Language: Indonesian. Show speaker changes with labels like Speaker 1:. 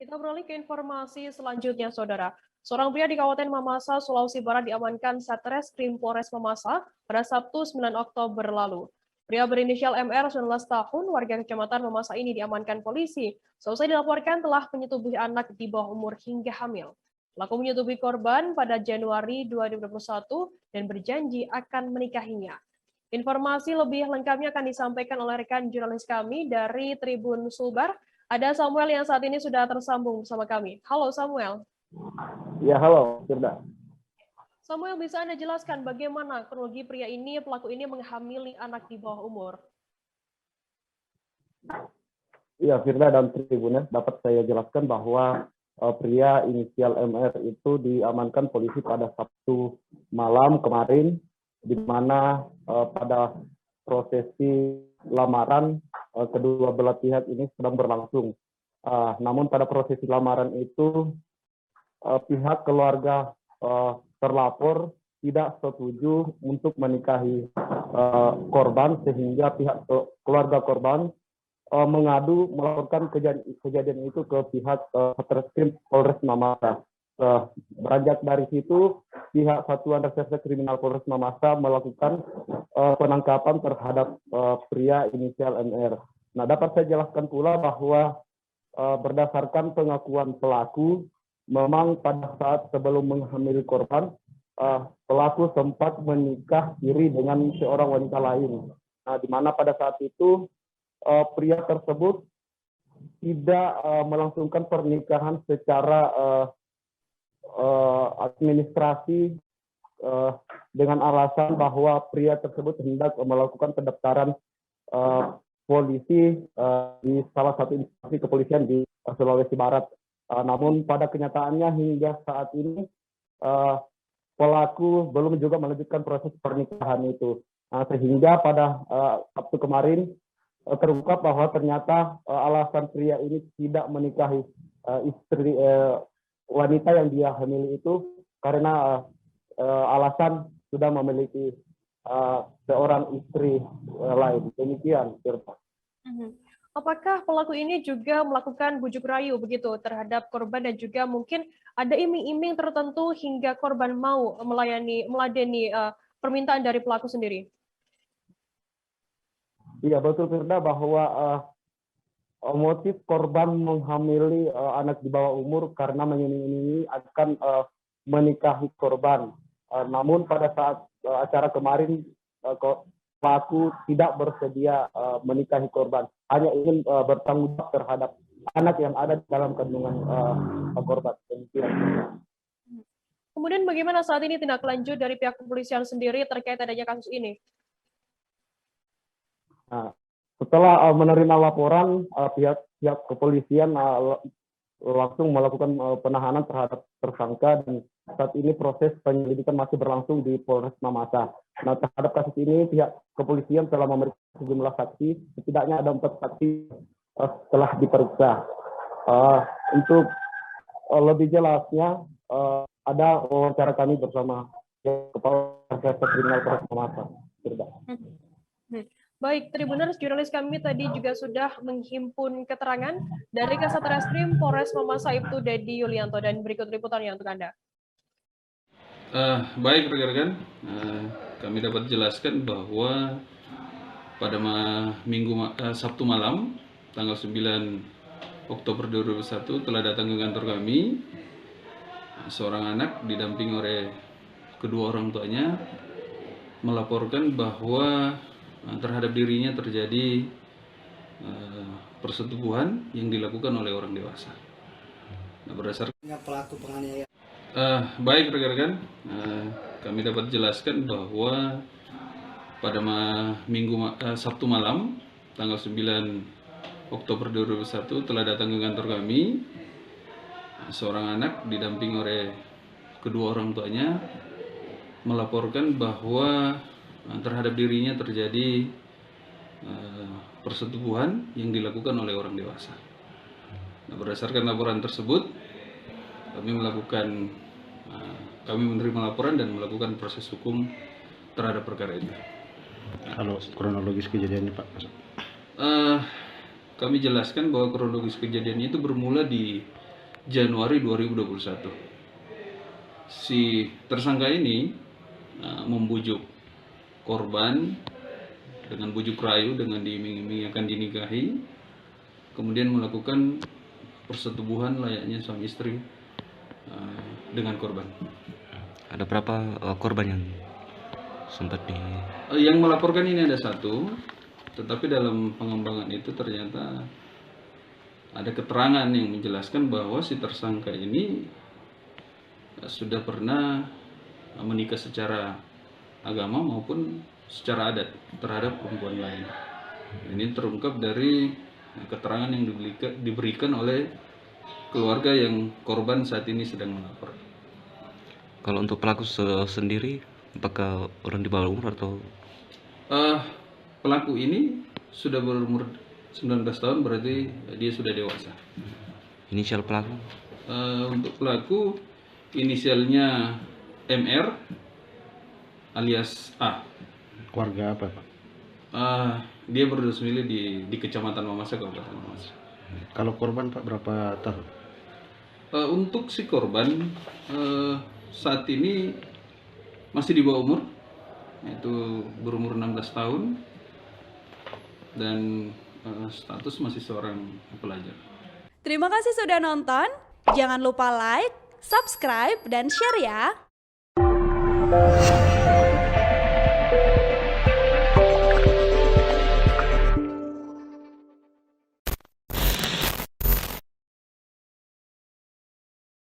Speaker 1: Kita beralih ke informasi selanjutnya, Saudara. Seorang pria di Kabupaten Mamasa, Sulawesi Barat diamankan Satreskrim Polres Mamasa pada Sabtu 9 Oktober lalu. Pria berinisial MR, 19 tahun, warga Kecamatan Mamasa ini diamankan polisi. Seusai dilaporkan telah menyetubuhi anak di bawah umur hingga hamil. Pelaku menyetubuhi korban pada Januari 2021 dan berjanji akan menikahinya. Informasi lebih lengkapnya akan disampaikan oleh rekan jurnalis kami dari Tribun Sulbar. Ada Samuel yang saat ini sudah tersambung bersama kami. Halo Samuel.
Speaker 2: Ya, halo, Firda.
Speaker 1: Samuel, bisa Anda jelaskan bagaimana kronologi pria ini, pelaku ini menghamili anak di bawah umur?
Speaker 2: Ya, Firda dan Tribunnya, dapat saya jelaskan bahwa pria inisial MR itu diamankan polisi pada Sabtu malam kemarin, di mana pada prosesi lamaran kedua belah pihak ini sedang berlangsung. Namun pada prosesi lamaran itu pihak keluarga terlapor tidak setuju untuk menikahi korban, sehingga pihak keluarga korban mengadu melaporkan kejadian itu ke pihak Satreskrim Polres Mamasa. Beranjak dari situ, pihak Satuan Reserse Kriminal Polres Mamasa melakukan penangkapan terhadap pria inisial MR. Nah, dapat saya jelaskan pula bahwa berdasarkan pengakuan pelaku, memang pada saat sebelum menghamili korban, pelaku sempat menikah siri dengan seorang wanita lain. Nah, di mana pada saat itu pria tersebut tidak melangsungkan pernikahan secara administrasi dengan alasan bahwa pria tersebut hendak melakukan pendaftaran polisi di salah satu instansi kepolisian di Sulawesi Barat. Namun pada kenyataannya hingga saat ini pelaku belum juga melanjutkan proses pernikahan itu. Sehingga pada Sabtu kemarin terungkap bahwa ternyata alasan pria ini tidak menikahi istri wanita yang dia hamili itu karena alasan sudah memiliki seorang istri lain. Demikian, Firda.
Speaker 1: Apakah pelaku ini juga melakukan bujuk rayu begitu terhadap korban dan juga mungkin ada iming-iming tertentu hingga korban mau meladeni permintaan dari pelaku sendiri?
Speaker 2: Iya, betul, Firda, bahwa motif korban menghamili anak di bawah umur karena mengiming-imingi akan menikahi korban. Namun pada saat acara kemarin pelaku tidak bersedia menikahi korban, hanya ingin bertanggung jawab terhadap anak yang ada dalam kandungan korban.
Speaker 1: Kemudian bagaimana saat ini tindak lanjut dari pihak kepolisian sendiri terkait adanya kasus ini?
Speaker 2: Nah, setelah menerima laporan, pihak kepolisian langsung melakukan penahanan terhadap tersangka, dan saat ini proses penyelidikan masih berlangsung di Polres Mamasa. Nah, terhadap kasus ini pihak kepolisian telah memeriksa sejumlah saksi, setidaknya ada 4 saksi telah diperiksa. Untuk lebih jelasnya ada wawancara kami bersama Kepala Reserse Kriminal Polres Mamasa.
Speaker 1: Baik, Tribuners, jurnalis kami tadi juga sudah menghimpun keterangan dari Kasat Reskrim Polres Mamasa Ibtu Dedi Yulianto, dan berikut liputannya untuk Anda.
Speaker 3: Baik rekan-rekan, kami dapat jelaskan bahwa pada Sabtu malam tanggal 9 Oktober 2021 telah datang ke kantor kami seorang anak didampingi oleh kedua orang tuanya melaporkan bahwa terhadap dirinya terjadi persetubuhan yang dilakukan oleh orang dewasa. Nah, berdasarkan
Speaker 4: pelaku penganiayaan.
Speaker 3: Baik rekan-rekan, kami dapat jelaskan bahwa pada Sabtu malam tanggal 9 Oktober 2021 telah datang ke kantor kami seorang anak didampingi oleh kedua orang tuanya melaporkan bahwa terhadap dirinya terjadi persetubuhan yang dilakukan oleh orang dewasa. Nah, berdasarkan laporan tersebut, kami menerima laporan dan melakukan proses hukum terhadap perkara itu.
Speaker 5: Kalau kronologis kejadiannya, Pak?
Speaker 3: Kami jelaskan bahwa kronologis kejadian itu bermula di Januari 2021. Si tersangka ini membujuk korban dengan bujuk rayu, dengan diiming-imingi akan dinikahi, kemudian melakukan persetubuhan layaknya suami istri dengan korban.
Speaker 4: Ada berapa korban yang sempat di...
Speaker 3: Yang melaporkan ini ada satu, tetapi dalam pengembangan itu ternyata ada keterangan yang menjelaskan bahwa si tersangka ini sudah pernah menikah secara agama maupun secara adat terhadap perempuan lain. Ini terungkap dari keterangan yang diberikan oleh keluarga yang korban saat ini sedang melapor.
Speaker 4: Kalau untuk pelaku sendiri, apakah orang di bawah umur atau...
Speaker 3: Pelaku ini sudah berumur 19 tahun, berarti dia sudah dewasa.
Speaker 4: Inisial pelaku?
Speaker 3: Untuk pelaku, inisialnya MR alias A.
Speaker 5: Keluarga apa, Pak?
Speaker 3: Dia berdomisili di Kecamatan Mamasa, Kabupaten Mamasa.
Speaker 5: Kalau korban, Pak, berapa tahun?
Speaker 3: Untuk si korban saat ini masih di bawah umur, yaitu berumur 16 tahun dan status masih seorang pelajar.
Speaker 6: Terima kasih sudah nonton. Jangan lupa like, subscribe, dan share ya.